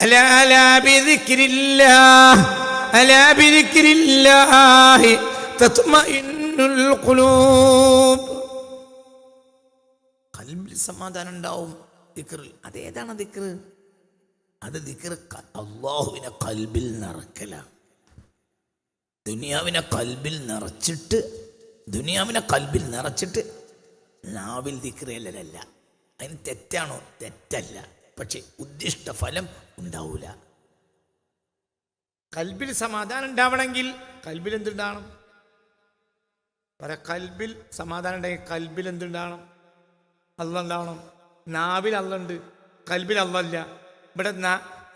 അലാ അലാ ബിദിക്രില്ലാഹ് അലാ ബിദിക്രില്ലാഹി തത്മഇന്നുൽ ഖുലൂബ്. ഖൽബിൽ സമാധാനം ഉണ്ടാവും ദിക്റിൽ. അതേതാണ് ദിക്ർ? അത് ദിക്ർ അല്ലാഹുവിനെ ഖൽബിൽ നിറക്കലാണ്. ദുനിയാവിനെ കൽബിൽ നിറച്ചിട്ട് നാവിൽ ദിക്റല്ല. അതിന് തെറ്റാണോ? തെറ്റല്ല. പക്ഷെ ഉദ്ദിഷ്ട ഫലം ഉണ്ടാവൂല. കൽബിൽ സമാധാനം ഉണ്ടാവണമെങ്കിൽ കൽബിൽ എന്തുണ്ടാവണം? കൽബിൽ സമാധാനം ഉണ്ടെങ്കിൽ കൽബിൽ എന്തുണ്ടാവണം? അല്ലാഹ് ഉണ്ടാവണം. നാവിൽ അല്ലാഹ് ഉണ്ട്, കൽബിൽ അല്ലാഹ് ഇല്ല. ഇവിടെ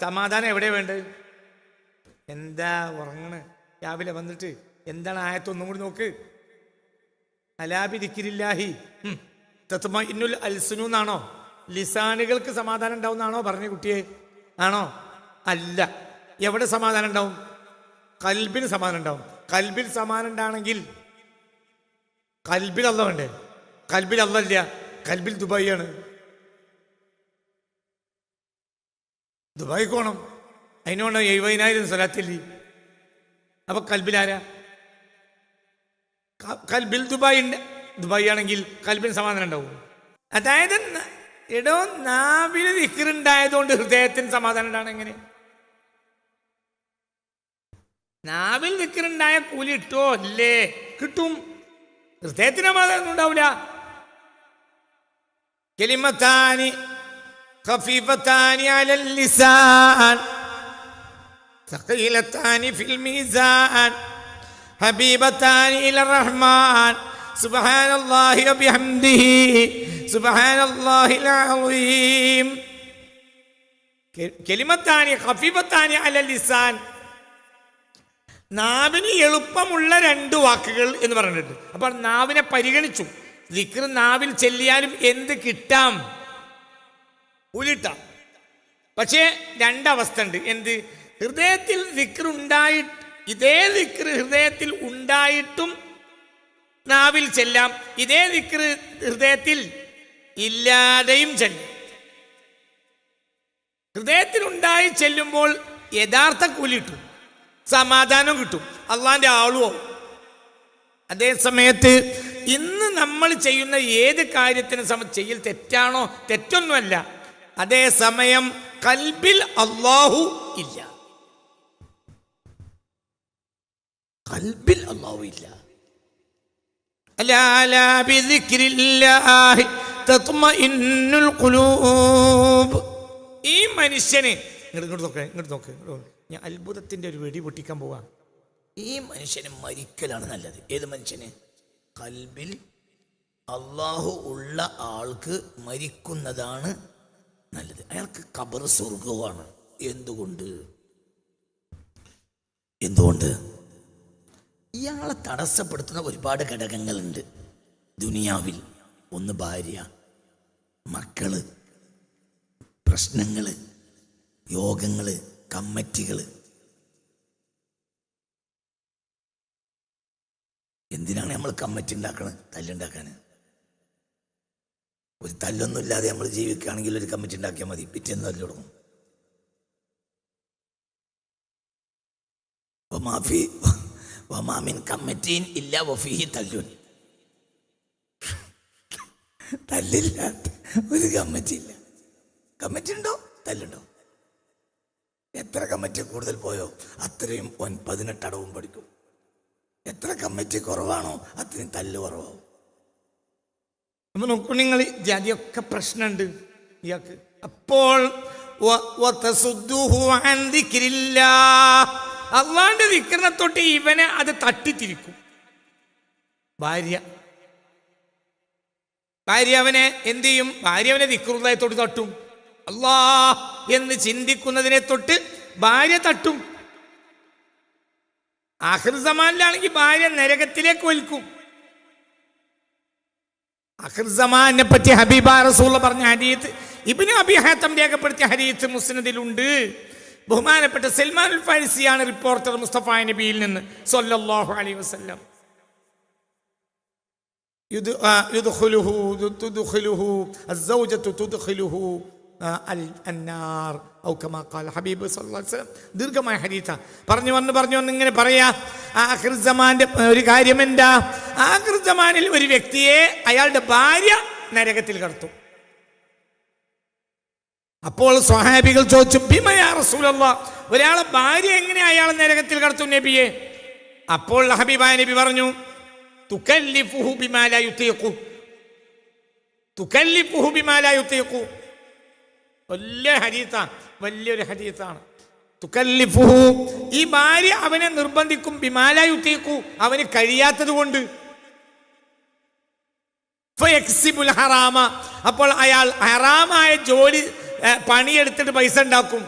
സമാധാനം എവിടെയാണ് വേണ്ടത്? എന്താ ഉറങ്ങണ്? രാവിലെ വന്നിട്ട് എന്താണ് ആയത്തൊന്നും കൂടി നോക്ക്. അലാ ബിദിക്രില്ലാഹി തത്മഇന്നുൽ അൽസുനു എന്നാണോ? ലിസാനുകൾക്ക് സമാധാനം ഉണ്ടാവുന്നാണോ പറഞ്ഞ കുട്ടിയെ? ആണോ? അല്ല. എവിടെ സമാധാനം ഉണ്ടാവും? കൽബിന് സമാധാനം ഉണ്ടാവും. കൽബിൽ സമാധാനം ഉണ്ടാണെങ്കിൽ കൽബിൽ അല്ലാഹ് വേണ്ടേ? കൽബിൽ അല്ലാഹ് ഇല്ല, കൽബിൽ ദുബായിയാണ്. ദുബായിക്ക് പോകണം, അതിനോട് 70,000 സ്വലാത്തില്ലേ. അപ്പൊ കൽബിലാരാ? കൽബിൽ ദുബായി ആണെങ്കിൽ കൽബിന് സമാധാനം ഉണ്ടാവും. അതായത് നാവിൽ ദിക്റുണ്ടായതുകൊണ്ട് ഹൃദയത്തിന് സമാധാനം ഉണ്ടാണ്. എങ്ങനെ? നാവിൽ ദിക്റുണ്ടായ കൂലി ഇട്ടോ? അല്ലേ, കിട്ടും. ഹൃദയത്തിന് സമാധാനം ഉണ്ടാവില്ല. കലിമത്താനി ഖഫീഫത്താനി അലൽ ലിസാൻ ثقيلتان في الميزان حبيبتان إلى الرحمن سبحان الله وبحمده سبحان الله العظيم. كلمتان خفيفتان على اللسان. നാവിന് എളുപ്പമുള്ള 2 വാക്കുകൾ എന്ന് പറഞ്ഞിട്ടുണ്ട്. അപ്പൊ നാവിനെ പരിഗണിച്ചു. ദിക്ർ നാവിൽ ചെല്ലിയാലും എന്ത് കിട്ടാം? ഉലിട്ടാം. പക്ഷേ 2 അവസ്ഥ ഉണ്ട്. എന്ത്? ഹൃദയത്തിൽ ദിക്ർ ഉണ്ടായിട്ട്, ഇതേ ദിക്ർ ഹൃദയത്തിൽ ഉണ്ടായിട്ടും നാവിൽ ചെല്ലാം. ഇതേ ദിക്ർ ഹൃദയത്തിൽ ഇല്ലാതെയും ചെല്ലും. ഹൃദയത്തിൽ ഉണ്ടായി ചെല്ലുമ്പോൾ യഥാർത്ഥ കൂലി കിട്ടും, സമാധാനം കിട്ടും, അള്ളാന്റെ ആളുവോ. അതേ സമയത്ത് ഇന്ന് നമ്മൾ ചെയ്യുന്ന ഏത് കാര്യത്തിന് ചെയ്യൽ തെറ്റാണോ? തെറ്റൊന്നുമല്ല. അതേ സമയം കൽബിൽ അല്ലാഹു ഇല്ല, കൽബിൽ അല്ലാഹു ഇല്ല. അലാ അലാ ബിദിക്രില്ലാഹി തത്മഇന്നുൽ ഖുലൂബ്. ഈ മനുഷ്യന് ഇങ്ങോട്ട് നോക്ക്. ഞാൻ അത്ഭുതത്തിന്റെ ഒരു വെടി പൊട്ടിക്കാൻ പോവാ. ഈ മനുഷ്യന് മരിക്കലാണ് നല്ലത്. ഏത് മനുഷ്യന്? കൽബിൽ അല്ലാഹു ഉള്ള ആൾക്ക് മരിക്കുന്നതാണ് നല്ലത്. അയാൾക്ക് ഖബർ സ്വർഗവുമാണ്. എന്തുകൊണ്ട്? ഇയാളെ തടസ്സപ്പെടുത്തുന്ന ഒരുപാട് ഘടകങ്ങളുണ്ട് ദുനിയാവിൽ. ഒന്ന് ഭാര്യ, മക്കള്, പ്രശ്നങ്ങള്, യോഗങ്ങള്, കമ്മിറ്റികള്. എന്തിനാണ് നമ്മൾ കമ്മിറ്റി ഉണ്ടാക്കണത്? തല്ലുണ്ടാക്കാന്. ഒരു തല്ലൊന്നും ഇല്ലാതെ നമ്മൾ ജീവിക്കുകയാണെങ്കിൽ ഒരു കമ്മിറ്റി ഉണ്ടാക്കിയാൽ മതി, പിറ്റേന്ന് തല്ല് തുടങ്ങും. വമാമിൻ കമ്മിറ്റീൻ ഇല്ല വഫീഹി തല്ലുൻ. തല്ലില്ലാത്ത ഒരു കമ്മിറ്റി ഇല്ല. കമ്മിറ്റി ഉണ്ടോ? തല്ലുണ്ടോ? എത്ര കമ്മിറ്റി കൂടുതൽ പോയോ അത്രയും 18 അടവും പഠിക്കും. എത്ര കമ്മിറ്റി കുറവാണോ അത്രയും തല്ല് കുറവാകും. അപ്പൊ നോക്കൂ നിങ്ങൾ, ജാതിയൊക്കെ പ്രശ്നമുണ്ട് ഇയാൾക്ക്. അപ്പോൾ അള്ളാന്റെ ദിക്റിനെ തൊട്ട് ഇവനെ അത് തട്ടിത്തിരിക്കും. ഭാര്യ അവനെ എന്ത് ചെയ്യും? ഭാര്യ അവനെ ദിക്റുള്ളതിനെ തൊട്ട് തട്ടും. അല്ലാ എന്ന് ചിന്തിക്കുന്നതിനെ തൊട്ട് ഭാര്യ തട്ടും. ആഖിർ സമാനിലാണെങ്കിൽ ഭാര്യ നരകത്തിലേക്ക് വലിക്കും. ആഖിർ സമാനെ പറ്റി ഹബീബ റസൂൽ പറഞ്ഞ ഹദീത്ത് ഇബ്നു അബി ഹാത്തം രേഖപ്പെടുത്തിയ ഹദീത്ത് മുസ്നദിലുണ്ട്. ബഹുമാനപ്പെട്ട സൽമാൻ അൽ ഫാരിസിയാണ് റിപ്പോർട്ടർ മുസ്തഫ നബിയിൽ നിന്ന് സല്ലല്ലാഹു അലൈഹി വസല്ലം. അന്നാർ ഔ കമാ ഖാല ഹബീബ് സല്ലല്ലാഹു അലൈഹി വസല്ലം. ദീർഘമായ ഹദീസാ. പറഞ്ഞു വന്ന് ഇങ്ങനെ പറയാ, ആഖിർ സമാന്റെ ഒരു കാര്യം എന്താ? ആഖിർ സമാനിൽ ഒരു വ്യക്തിയെ അയാളുടെ ഭാര്യ നരകത്തിൽ കടത്തും. അപ്പോൾ സ്വഹാബികൾ ചോദിച്ചു, ബിമ യാ റസൂലല്ലാഹ്, ഒരാളെ ഭാര്യ എങ്ങനെ അയാൾ നരകത്തിൽ കടത്തും നബിയെ? അപ്പോൾ ഹബീബായ നബി പറഞ്ഞു, തുകല്ലിഫുഹു ബിമാ ലാ യുതീഖു, തുകല്ലിഫുഹു ബിമാ ലാ യുതീഖു. വലിയൊരു ഹദീസാണ്. തുകല്ലിഫുഹു, ഈ ഭാര്യ അവനെ നിർബന്ധിക്കും, ബിമാ ലാ യുതീഖു, അവന് കഴിയാത്തത് കൊണ്ട്. ഫയക്സിബുൽ ഹറാമ, അപ്പോൾ അയാൾ ഹറാമായ ജോലി പണിയെടുത്തിട്ട് പൈസ ഉണ്ടാക്കും.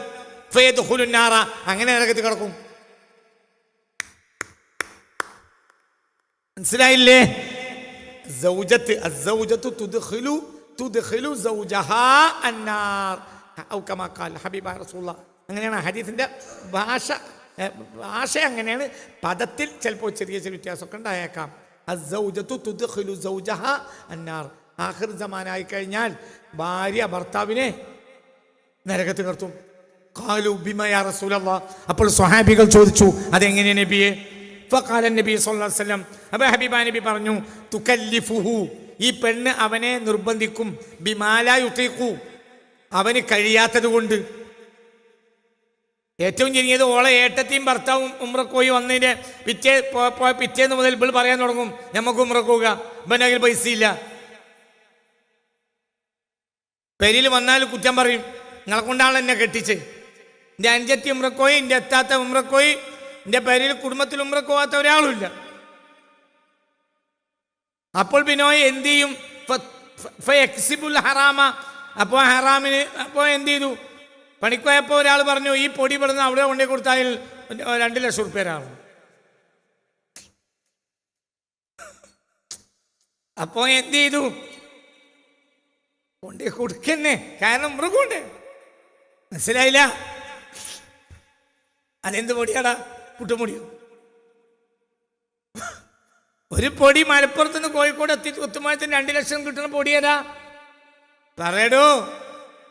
ഫയദ്ഖുലുൻ നാറ, അങ്ങനെ നരകത്തിൽ കിടക്കും. മനസ്സിലായില്ലേ? അസ്സൗജത്തു തുദ്ഖിലു സൗജഹാ അന്നാർ ഔ കമാ ഖാല ഹബീബായ റസൂലുള്ളാഹ്. അങ്ങനെയാണ് ഹദീസിന്റെ ഭാഷ അങ്ങനെയാണ്. പദത്തിൽ ചിലപ്പോൾ ചെറിയ വ്യത്യാസമൊക്കെ ഉണ്ടായേക്കാം. അസ്സൗജത്തു തുദ്ഖിലു സൗജഹാ അന്നാർ, ആഖിർ സമാനായി കഴിഞ്ഞാൽ ഭാര്യ ഭർത്താവിനെ നരകത്തിൽ നിർത്തും. ഖാലു ബിമ യാ റസൂലല്ലാഹ്, അപ്പോൾ സ്വഹാബികൾ ചോദിച്ചു, അതെങ്ങനെ നബിയെ? ഫഖാല നബി സല്ലല്ലാഹു അലൈഹി വസല്ലം, അപ്പോൾ ഹബീബായ നബി പറഞ്ഞു, തുകല്ലിഫുഹു, ഈ പെണ്ണ് അവനെ നിർബന്ധിക്കും, ബിമാ ലാ യുതീഖു, അവന് കഴിയാത്തത് കൊണ്ട്. ഏറ്റവും ചുരുങ്ങിയത് ഓളെ ഏട്ടത്തെയും ഭർത്താവും ഉംറക്ക് പോയി വന്നതിൻ്റെ പിറ്റേന്ന് മുതൽ ഇവൾ പറയാൻ തുടങ്ങും, നമുക്ക് ഉംറക്ക് പോവുക, ഇവൻ്റെ കയ്യിൽ പൈസ ഇല്ല. പെരിയിൽ വന്നാൽ കുറ്റം പറയും, നിങ്ങളെ കൊണ്ടാണ് എന്നെ കെട്ടിച്ച്. എൻ്റെ അഞ്ചത്തി ഉംറക്കോയി, എൻ്റെ എത്താത്ത ഉംറക്കോയി, എൻ്റെ പെരിയിൽ കുടുംബത്തിൽ ഉംറക്ക് പോകാത്ത ഒരാളുമില്ല. അപ്പോൾ ബിനോയ് എന്ത് ചെയ്യും? ഫയക്സിബുൽ ഹറാമ, അപ്പോൾ ഹറാമിന് അപ്പോൾ എന്ത് ചെയ്തു? പണിക്കോയപ്പോൾ ഒരാൾ പറഞ്ഞു, ഈ പൊടി പെടുന്ന അവിടെ കൊണ്ടേ കൊടുത്താൽ 2 ലക്ഷം റുപ്യരാണ്. അപ്പോൾ എന്ത് ചെയ്തു? കൊണ്ടേ കൊടുക്കന്നെ, കാരണം മൃഗമുണ്ട്. മനസ്സിലായില്ല? അതെന്ത് പൊടിയാടാ? പുട്ടുപൊടിയോ? ഒരു പൊടി മലപ്പുറത്ത് നിന്ന് കോഴിക്കോട് എത്തി കുത്തുമായത്തിന് 2 ലക്ഷം കിട്ടുന്ന പൊടിയേതാ? പറയടോ.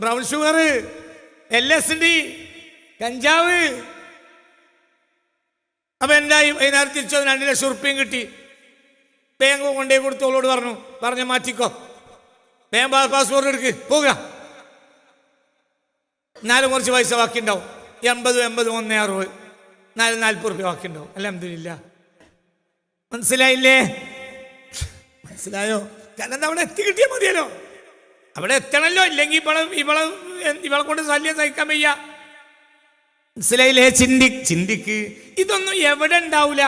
ബ്രൗൺ ഷുഗർ, LSD, കഞ്ചാവ്. അപ്പൊ എന്തായി? വൈകുന്നേരം തിരിച്ചു 2 ലക്ഷം റുപ്യയും കിട്ടി. ബാങ്ക് കൊണ്ടേ കൊടുത്തോളോട് പറഞ്ഞു മാറ്റിക്കോ, ബാങ്ക് പാസ്പോർട്ട് എടുക്ക്, പോവുക. എന്നാലും കുറച്ച് പൈസ ബാക്കി ഉണ്ടാവും. 80 160 40 റുപ്യ ബാക്കി ഉണ്ടാവും. അൽഹംദുലില്ലാ. മനസ്സിലായില്ലേ? മനസ്സിലായോ? കാരണം അവിടെ എത്തി കിട്ടിയാൽ മതിയല്ലോ, അവിടെ എത്തണല്ലോ. ഇല്ലെങ്കിൽ ഇവളെ കൊണ്ട് ശല്യം സഹിക്കാൻ വയ്യ. മനസ്സിലായില്ലേ? ചിന്തിക്ക്. ഇതൊന്നും എവിടെ ഉണ്ടാവൂല.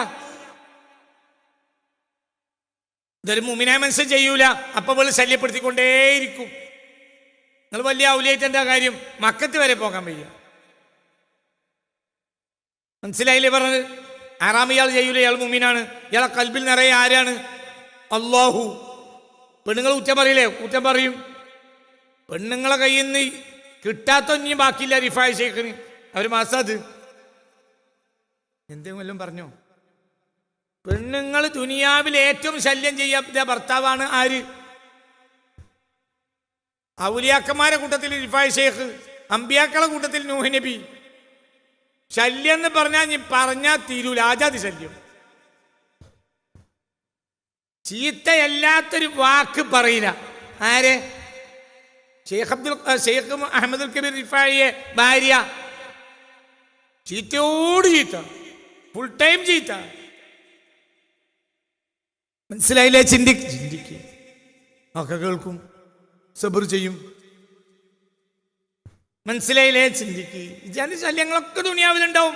ഇതൊരു മുഅ്മിനായ മനുഷ്യൻ ചെയ്യൂല. അപ്പൊ ഇവള് ശല്യപ്പെടുത്തിക്കൊണ്ടേയിരിക്കും. നിങ്ങൾ വലിയ ഔലിയായിട്ട് എന്താ കാര്യം? മക്കത്ത് വരെ പോകാൻ വയ്യ. മനസ്സിലായില്ലേ പറഞ്ഞത്? ഹറാം ഇയാൾ ചെയ്യൂല, ഇയാൾ മുഅ്മിനാണ്. ഇയാളെ കൽബിൽ നിറയെ ആരാണ്? അല്ലാഹു. പെണ്ണുങ്ങൾ കുറ്റം പറയില്ലേ? കുറ്റം പറയും. പെണ്ണുങ്ങളെ കയ്യിൽ നിന്ന് കിട്ടാത്തൊന്നും ബാക്കിയില്ല. റിഫായ് ഷെയ്ഖിന് അവർ മാസാദ് എന്തെങ്കിലും പറഞ്ഞോ? പെണ്ണുങ്ങൾ ദുനിയാവിൽ ഏറ്റവും ശല്യം ചെയ്യാത്ത ഭർത്താവാണ് ആര്? ഔലിയാക്കന്മാരെ കൂട്ടത്തിൽ റിഫായ് ഷെയ്ഖ്, അമ്പിയാക്കളെ കൂട്ടത്തിൽ നൂഹ് നബി. ശല്യം എന്ന് പറഞ്ഞാൽ തീരൂല. ആജാതി ശല്യം. ചീത്തയല്ലാത്തൊരു വാക്ക് പറയില്ല. ആരെ? ഷെയ്ഖ് അഹമ്മദുൽ കബീർ റിഫായിയെ ഭാര്യ ചീത്തയോട് ചീത്ത, ഫുൾ ടൈം ചീത്ത. മനസ്സിലായില്ലേ? ചിന്തിക്ക്. ഒക്കെ കേൾക്കും, സബർ ചെയ്യും. മനസ്സിലായില്ലേ? ചിന്തിക്ക്. ഇജാതി ശല്യങ്ങളൊക്കെ ദുനിയാവിലുണ്ടാവും.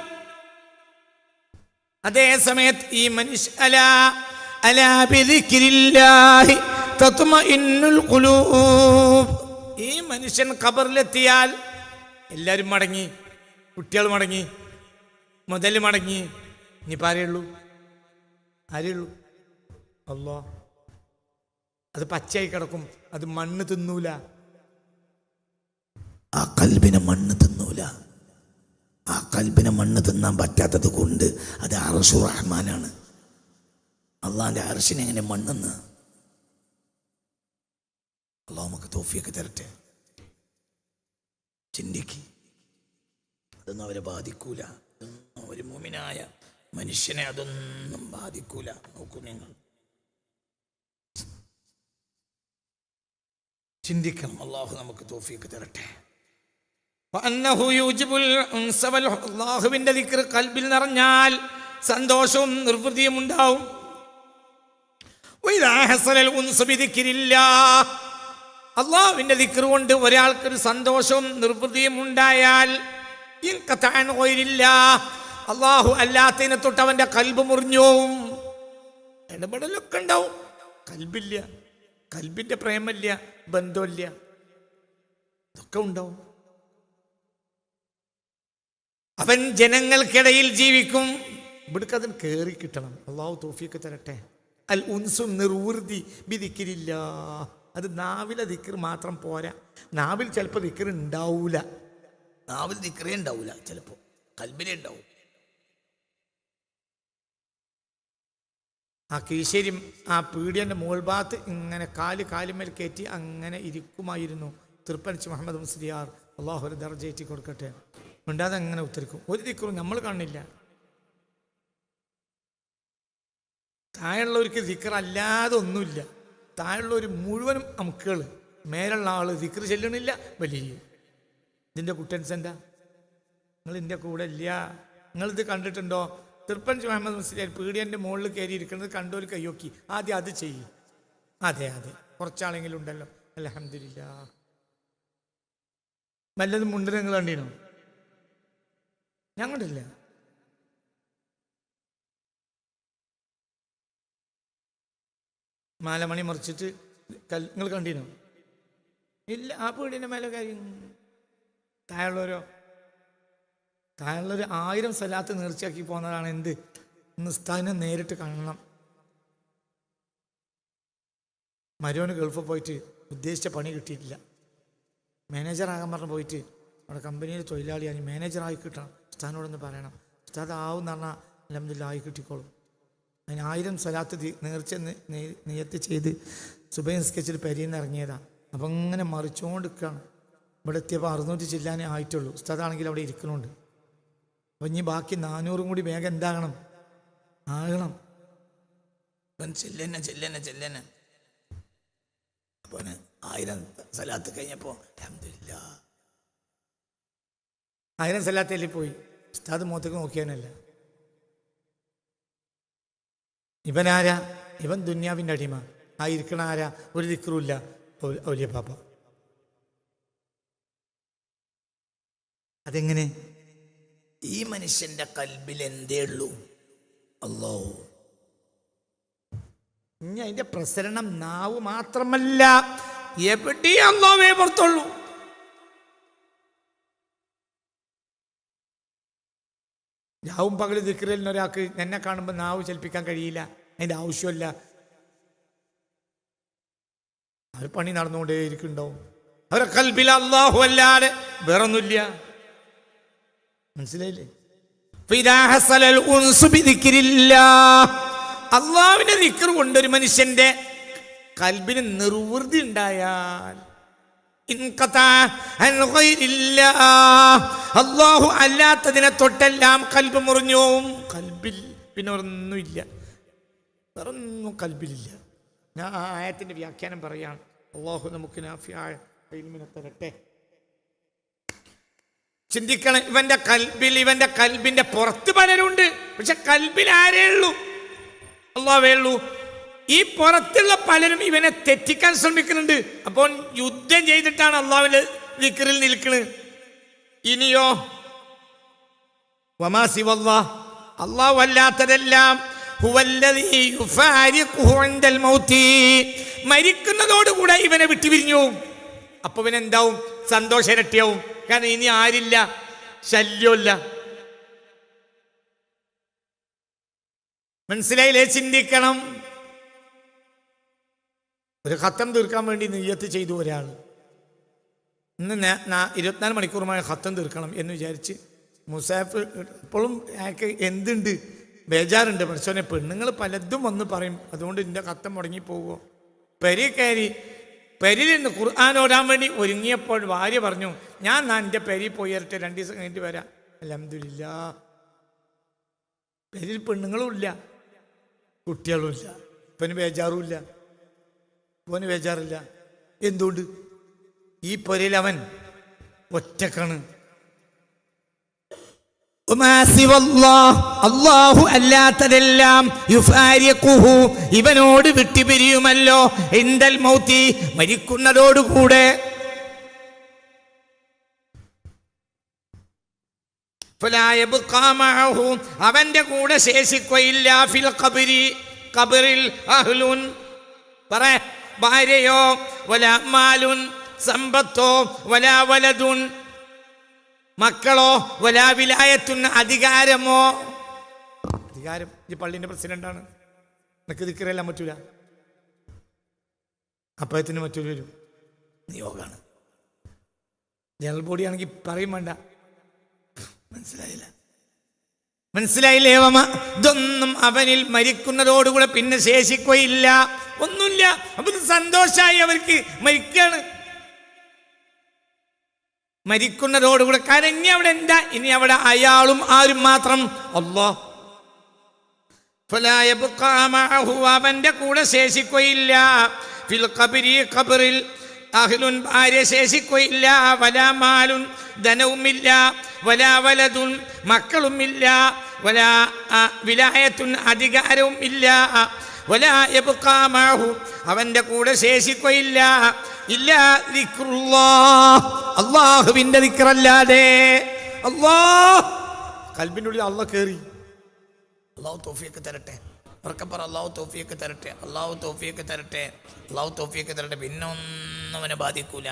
അതേ സമയത്ത് ഈ മനുഷ്യ അലാ ബിദിക്രില്ലാഹി തത്മഇന്നുൽ ഖുലൂബ്, ഈ മനുഷ്യൻ ഖബറിലെത്തിയാൽ എല്ലാവരും മടങ്ങി, കുട്ടികൾ മടങ്ങി, മുതൽ മടങ്ങി. ഇനിയിപ്പോൾ ആരെയുള്ളൂ? അല്ലാഹ്. അത് പച്ചയായി കിടക്കും, അത് മണ്ണ് തിന്നൂല. ആ കൽബിനെ മണ്ണ് തിന്നൂല. ആ കൽബിനെ മണ്ണ് തിന്നാൻ പറ്റാത്തത് കൊണ്ട് അത് അർശുർ റഹ്മാനാണ്. അള്ളാന്റെ അർശിനെ എങ്ങനെ മണ്ണെന്ന്? അള്ളാഹു നമുക്ക് തൗഫീഖ് തരട്ടെ. ചിന്തിക്ക്. അതൊന്നും അവരെ ബാധിക്കൂല. അതൊന്നും ഒരു മുഅ്മിനായ മനുഷ്യനെ അതൊന്നും ബാധിക്കൂല. നോക്കൂ നിങ്ങൾ, ചിന്തിക്കണം. അള്ളാഹു നമുക്ക് തൗഫീഖ് തരട്ടെ. അല്ലാഹുവിന്റെ ദിക്ർ ഖൽബിൽ നിറഞ്ഞാൽ സന്തോഷവും നിർവൃതിയും ഉണ്ടാവും. അള്ളാഹുവിന്റെ ദിക്ർ കൊണ്ട് ഒരാൾക്കൊരു സന്തോഷവും നിർവൃതിയും ഉണ്ടായാൽ അള്ളാഹു അല്ലാത്തതിനെ തൊട്ട് അവന്റെ കൽബ് മുറിഞ്ഞോവും. ഇടപെടലൊക്കെ ഉണ്ടാവും. കൽബില്ല, കൽബിന്റെ പ്രേമല്ല, ബന്ധമില്ല, ഇതൊക്കെ ഉണ്ടാവും. അവൻ ജനങ്ങൾക്കിടയിൽ ജീവിക്കും. ഇവിടേക്ക് അതിന് കയറി കിട്ടണം. അള്ളാഹു തൗഫീഖ് തരട്ടെ. അൽ ഉൻസും നിർവൃതി ബിദിക്രില്ല. അത് നാവിലെ ദിക്ർ മാത്രം പോരാ. നാവിൽ ചിലപ്പോൾ ദിക്ർ ഉണ്ടാവൂല. നാവിൽ ദിക്റേ ഉണ്ടാവൂല, ചിലപ്പോൾ കൽബിലേ ഉണ്ടാവും. ആ കീശേരി ആ പീടിയൻ്റെ മുകൾ ഭാഗത്ത് ഇങ്ങനെ കാലുമേൽ കയറ്റി അങ്ങനെ ഇരിക്കുമായിരുന്നു തൃപ്പനിച്ച് മുഹമ്മദ് മുസ്ലിയാർ. അള്ളാഹു ഒരു ദർജയേറ്റി കൊടുക്കട്ടെ. മിണ്ടാതെ അങ്ങനെ ഉത്തരിക്കും. ഒരു ദിക്റും നമ്മൾ കാണില്ല. താഴെയുള്ളവർക്ക് ദിക്ർ അല്ലാതെ ഒന്നുമില്ല. താഴെയുള്ളവർ മുഴുവനും അമുക്കുകൾ. മേലുള്ള ആൾ ദിക്ർ ചെല്ലണില്ല. വലിയ ഇതിൻ്റെ കുട്ടൻസ് എന്താ? നിങ്ങൾ ഇതിൻ്റെ കൂടെ ഇല്ല. നിങ്ങളിത് കണ്ടിട്ടുണ്ടോ? തൃപ്പഞ്ച് മുഹമ്മദ് മുസ്ലിയാർ പീടിയൻ്റെ മുകളിൽ കയറി ഇരിക്കുന്നത് കണ്ടോൽ കയ്യോക്കി. ആദ്യം അത് ചെയ്യും. അതെ കുറച്ചാളെങ്കിലും ഉണ്ടല്ലോ. അൽഹംദുലില്ലാ. വല്ലതും മുണ്ട് നിങ്ങൾ കണ്ടീനോ? ഞാൻ കണ്ടില്ല. മാലമണി മറിച്ചിട്ട് നിങ്ങൾ കണ്ടീനോ? ഇല്ല. ആ പീടിയൻ്റെ മേലെ കാര്യം. താഴെയുള്ളവരോ? താഴെയുള്ളൊരു 1000 സലാത്ത് നേർച്ചയാക്കി പോകുന്നതാണ്. എന്ത്? ഉസ്താദിനെ നേരിട്ട് കാണണം. മരുവന് ഗൾഫിൽ പോയിട്ട് ഉദ്ദേശിച്ച പണി കിട്ടിയിട്ടില്ല. മാനേജറാകാൻ പറഞ്ഞ് പോയിട്ട് അവിടെ കമ്പനിയിൽ തൊഴിലാളിയാണ്. മാനേജറായി കിട്ടണം. ഉസ്താദിനോടൊന്ന് പറയണം. ഉസ്താദ് ആവും എന്ന് പറഞ്ഞാൽ അൽഹംദുലില്ലാ ആയി കിട്ടിക്കോളും. അതിന് 1000 സലാത്ത് നേർച്ച നിയത്ത് ചെയ്ത് സുബൈ നിസ്കരിച്ചിട്ട് പെരിയിൽ നിന്ന് ഇറങ്ങിയതാണ്. അപ്പം ഇങ്ങനെ മറിച്ചുകൊണ്ട് നിൽക്കുകയാണ്. ഇവിടെ എത്തിയപ്പോൾ 600 ചില്ലാനേ ആയിട്ടുള്ളൂ. ഉസ്താദാണെങ്കിൽ അവിടെ ഇരിക്കണുണ്ട്. അപ്പം ഇനി ബാക്കി 400 കൂടി വേഗം എന്താകണം? ആകണം. ചെല്ലന്നെ. അപ്പോൾ 1000 സലാത്ത് കഴിഞ്ഞപ്പോൾ അൽഹംദുലില്ലാ 1000 സലാത്തേലി പോയി. ഉസ്താദ് മുഖത്തേക്ക് നോക്കിയാനല്ല. ഇവനാരാ? ഇവൻ ദുന്യാവിൻ്റെ അടിമ. ആ ഇരിക്കണ ആരാ? ഒരു ദിക്റുമില്ല. ഔലിയ പാപ്പ. അതെങ്ങനെ? ഈ മനുഷ്യന്റെ കൽബിൽ എന്തേ ഉള്ളൂ? അല്ലാഹു. ഇനി അതിന്റെ പ്രസരണം നാവ് മാത്രമല്ല, എവിടെയും അല്ലാഹുവേ പുറത്തുള്ളൂ. രാവും പകല് ദിക്റിന് ഒരാൾക്ക് എന്നെ കാണുമ്പോൾ നാവ് ചലിപ്പിക്കാൻ കഴിയില്ല. അതിന്റെ ആവശ്യമില്ല. അവർ പണി നടന്നുകൊണ്ടേ ഇരിക്കുന്നുണ്ടാവും. അവരെ കൽബിൽ അല്ലാഹു അല്ലാതെ വേറൊന്നുമില്ല. മനസ്സിലായില്ലേ? അള്ളാഹുവിന്റെ ദിക്ർ കൊണ്ടൊരു മനുഷ്യന്റെ കൽബിന് നിർവൃതി ഉണ്ടായാൽ അള്ളാഹു അല്ലാത്തതിനെ തൊട്ടെല്ലാം കൽബ് മുറിഞ്ഞോവും. കൽബിൽ പിന്നെ ഒന്നുമില്ല. വേറൊന്നും കൽബിലില്ല. ഞാൻ ആ ആയത്തിന്റെ വ്യാഖ്യാനം പറയാണ്. അള്ളാഹു നമുക്ക് നാഫിയായ ഇൽമിനെ തരട്ടെ. ചിന്തിക്കണം. ഇവന്റെ കൽബിന്റെ പുറത്ത് പലരുണ്ട്. പക്ഷെ കൽബിൽ ആരേ ഉള്ളൂ? അല്ലാഹുവേ ഉള്ളൂ. ഈ പുറത്തുള്ള പലരും ഇവനെ തെറ്റിക്കാൻ ശ്രമിക്കുന്നുണ്ട്. അപ്പോൾ യുദ്ധം ചെയ്തിട്ടാണ് അള്ളാഹുവിന്റെ ദിക്റിൽ നിൽക്കുന്നത്. ഇനിയോ വമാ സിവല്ലാഹ്, അള്ളാഹു അല്ലാത്തതെല്ലാം മരിക്കുന്നതോടുകൂടെ ഇവനെ വിട്ടുപിരിഞ്ഞു. അപ്പൊ ഇവനെന്താവും? സന്തോഷം ഇരട്ടിയാവും. കാരണം ഇനി ആരില്ല, ശല്യമില്ല. മനസ്സിലായില്ലേ? ചിന്തിക്കണം. ഒരു ഖത്തം തീർക്കാൻ വേണ്ടി നിയ്യത്ത് ചെയ്തു ഒരാൾ. ഇന്ന് 24 മണിക്കൂറുമായി ഖത്തം തീർക്കണം എന്ന് വിചാരിച്ച് മുസാഫ് ഇപ്പോഴും അയാൾക്ക് എന്തുണ്ട്? ബേജാറുണ്ട്. പഠിച്ചോനെ പെണ്ണുങ്ങൾ പലതും വന്ന് പറയും. അതുകൊണ്ട് എൻ്റെ ഖത്തം മുടങ്ങി പോകുമോ? പെരി കയറി പെരിൽ നിന്ന് ഖുർആൻ ഓടാൻ വേണ്ടി ഒരുങ്ങിയപ്പോൾ ഭാര്യ പറഞ്ഞു, ഞാൻ എൻ്റെ പെരി പോയിട്ട് 2 ദിവസം കഴിഞ്ഞിട്ട് വരാം. അൽഹംദുലില്ലാ, പെരിൽ പെണ്ണുങ്ങളും ഇല്ല, കുട്ടികളും ഇല്ല, ഇവന് ബേജാറുമില്ല, ഇവന് ബേജാറില്ല. എന്തുകൊണ്ട്? ഈ പൊരയിൽ അവൻ ഒറ്റക്കാണ്. അല്ലാഹു അല്ലാത്തതെല്ലാം യുഫാരിഖുഹു, ഇവനോട് വിട്ടുപിരിയുമല്ലോ. ഇൻദൽ മൗതി, മരിക്കുന്നതോടുകൂടെ. ഫലാ യബ്ഖാ മഅഹു, അവന്റെ കൂടെ ശേഷിക്കുകയില്ല. ഫിൽ ഖബരി, ഖബറിൽ അഹ്ലുൻ, പറ, ഭാര്യയോ, വലാ മാലുൻ, സമ്പത്തോ, വലാ വലദുൻ, മക്കളോ, വലാ വിലായത്തുൻ, അധികാരമോ. അധികാരം, ഈ പള്ളിന്റെ പ്രസിഡന്റാണ്, നിനക്ക് ദിക്റെല്ലാം പറ്റൂല, അപ്പത്തിന് പറ്റൂല, വരും, നിയോഗാണ്. ജനറൽ ബോഡി ആണെങ്കിൽ പറയും വേണ്ട. മനസ്സിലായില്ലേ? ഇതൊന്നും അവനിൽ മരിക്കുന്നതോടുകൂടെ പിന്നെ ശേഷിക്കുകയില്ല, ഒന്നുമില്ല. അപ്പൊ സന്തോഷമായി, അവർക്ക് മരിക്കാണ്. മരിക്കുന്നതോടുകൂടെ. കാരണം ഇനി അവിടെ എന്താ? ഇനി അവിടെ അയാളും ആരും മാത്രം, അല്ലാഹ്. ഫലാ യബ്ഖാ മഅഹു, അവന്റെ കൂടെ ശേഷിക്കുകയില്ല. ഫിൽ ഖബരി, ഖബറിൽ അഹ്ലുൻ, ഭാര്യ ശേഷിക്കുകയില്ല. വലാ മാലുൻ, ധനവുമില്ല. വലാ വലദുൻ, മക്കളുമില്ല. വലാ വിലായത്തുൻ, അധികാരവും ഇല്ല. വലാ യബ്ഖാ മഅഹു, അവന്റെ കൂടെ ശേഷിക്കുകയില്ല. ഇല്ലാ ദിക്റുല്ലാഹ്, അല്ലാഹുവിന്റെ ദിക്റല്ലാതെ. അല്ലാഹ്, ഖൽബിന്റെ ഉള്ളിൽ അല്ലാഹ് കേറി. അല്ലാഹു തൗഫീഖ് തരട്ടെ. പറക്കപ്പറ, അല്ലാഹു തൗഫീഖ് തരട്ടെ, അല്ലാഹു തൗഫീഖ് തരട്ടെ, അല്ലാഹു തൗഫീഖ് തരട്ടെ. പിന്നെ ഒന്നും അവനെ ബാധിക്കൂല.